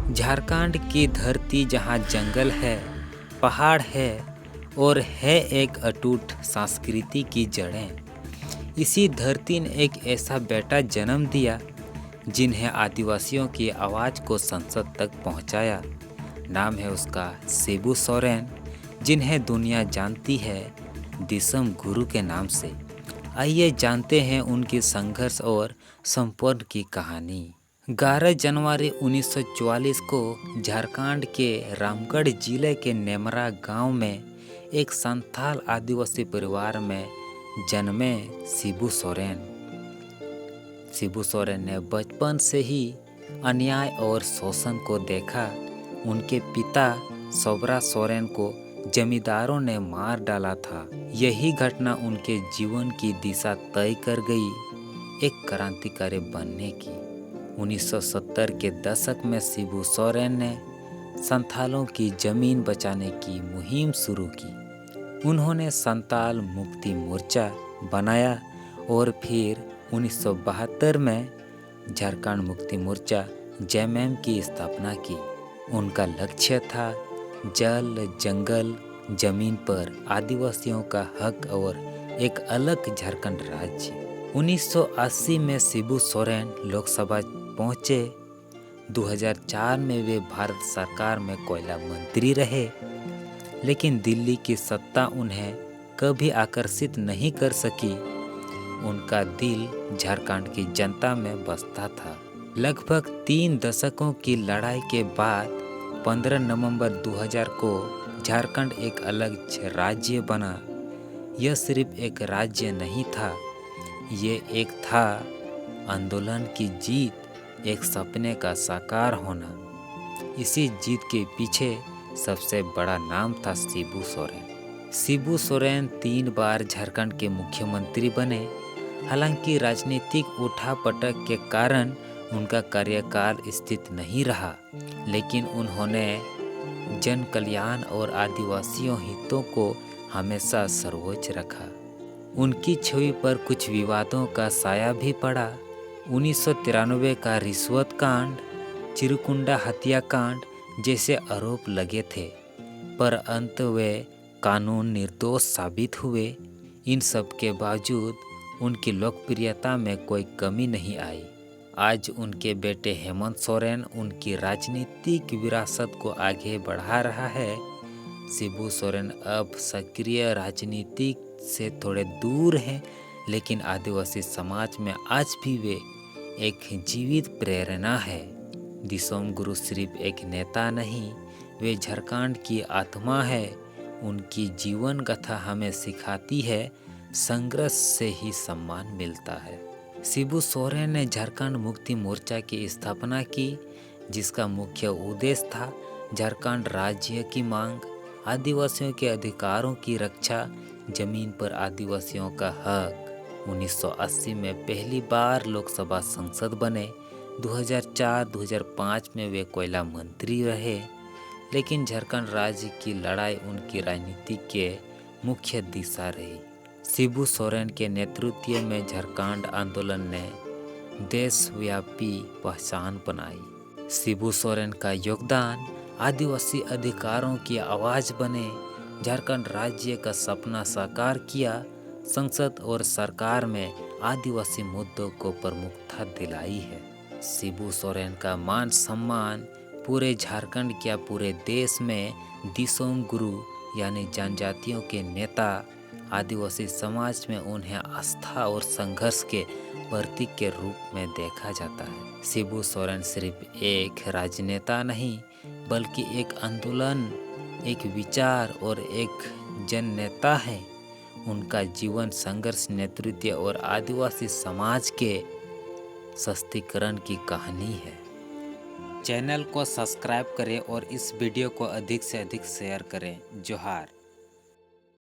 झारखंड की धरती जहाँ जंगल है, पहाड़ है और है एक अटूट संस्कृति की जड़ें। इसी धरती ने एक ऐसा बेटा जन्म दिया जिन्हें आदिवासियों की आवाज़ को संसद तक पहुंचाया। नाम है उसका शिबू सोरेन, जिन्हें दुनिया जानती है दिसम गुरु के नाम से। आइए जानते हैं उनकी संघर्ष और संपर्क की कहानी। 11 जनवरी 1944 को झारखंड के रामगढ़ जिले के नेमरा गांव में एक संथाल आदिवासी परिवार में जन्मे शिबू सोरेन। शिबू सोरेन ने बचपन से ही अन्याय और शोषण को देखा। उनके पिता सोबरा सोरेन को जमींदारों ने मार डाला था। यही घटना उनके जीवन की दिशा तय कर गई एक क्रांतिकारी बनने की। 1970 के दशक में शिबू सोरेन ने संथालों की जमीन बचाने की मुहिम शुरू की। उन्होंने संथाल मुक्ति मोर्चा बनाया और फिर 1972 में झारखंड मुक्ति मोर्चा जेएमएम की स्थापना की। उनका लक्ष्य था जल, जंगल, जमीन पर आदिवासियों का हक और एक अलग झारखंड राज्य। 1980 में शिबू सोरेन लोकसभा पहुंचे। 2004 में वे भारत सरकार में कोयला मंत्री रहे, लेकिन दिल्ली की सत्ता उन्हें कभी आकर्षित नहीं कर सकी। उनका दिल झारखंड की जनता में बसता था। लगभग 3 दशकों की लड़ाई के बाद 15 नवंबर 2000 को झारखंड एक अलग राज्य बना। यह सिर्फ एक राज्य नहीं था, ये एक था आंदोलन की जीत, एक सपने का साकार होना। इसी जीत के पीछे सबसे बड़ा नाम था शिबू सोरेन। शिबू सोरेन 3 बार झारखंड के मुख्यमंत्री बने। हालांकि राजनीतिक उठापटक के कारण उनका कार्यकाल स्थिर नहीं रहा, लेकिन उन्होंने जन कल्याण और आदिवासियों हितों को हमेशा सर्वोच्च रखा। उनकी छवि पर कुछ विवादों का साया भी पड़ा। 1993 का रिश्वत कांड, चिरुकुंडा हत्याकांड जैसे आरोप लगे थे, पर अंत वे कानून निर्दोष साबित हुए। इन सब के बावजूद उनकी लोकप्रियता में कोई कमी नहीं आई। आज उनके बेटे हेमंत सोरेन उनकी राजनीतिक विरासत को आगे बढ़ा रहा है। शिबू सोरेन अब सक्रिय राजनीति से थोड़े दूर हैं, लेकिन आदिवासी समाज में आज भी वे एक जीवित प्रेरणा है। दिसोम गुरु सिर्फ एक नेता नहीं, वे झारखंड की आत्मा है। उनकी जीवन कथा हमें सिखाती है संघर्ष से ही सम्मान मिलता है। शिबू सोरेन ने झारखंड मुक्ति मोर्चा की स्थापना की, जिसका मुख्य उद्देश्य था झारखंड राज्य की मांग, आदिवासियों के अधिकारों की रक्षा, जमीन पर आदिवासियों का हक। 1980 में पहली बार लोकसभा सांसद बने। 2004-2005 में वे कोयला मंत्री रहे, लेकिन झारखंड राज्य की लड़ाई उनकी राजनीति के मुख्य दिशा रही। शिबू सोरेन के नेतृत्व में झारखंड आंदोलन ने देशव्यापी पहचान बनाई। शिबू सोरेन का योगदान आदिवासी अधिकारों की आवाज़ बने, झारखंड राज्य का सपना साकार किया, संसद और सरकार में आदिवासी मुद्दों को प्रमुखता दिलाई है। शिबू सोरेन का मान सम्मान पूरे झारखंड क्या पूरे देश में दिसोम गुरु यानी जनजातियों के नेता, आदिवासी समाज में उन्हें आस्था और संघर्ष के प्रतीक के रूप में देखा जाता है। शिबू सोरेन सिर्फ एक राजनेता नहीं, बल्कि एक आंदोलन, एक विचार और एक जन नेता है। उनका जीवन संघर्ष, नेतृत्व और आदिवासी समाज के सशक्तिकरण की कहानी है। चैनल को सब्सक्राइब करें और इस वीडियो को अधिक से अधिक शेयर करें। जोहार।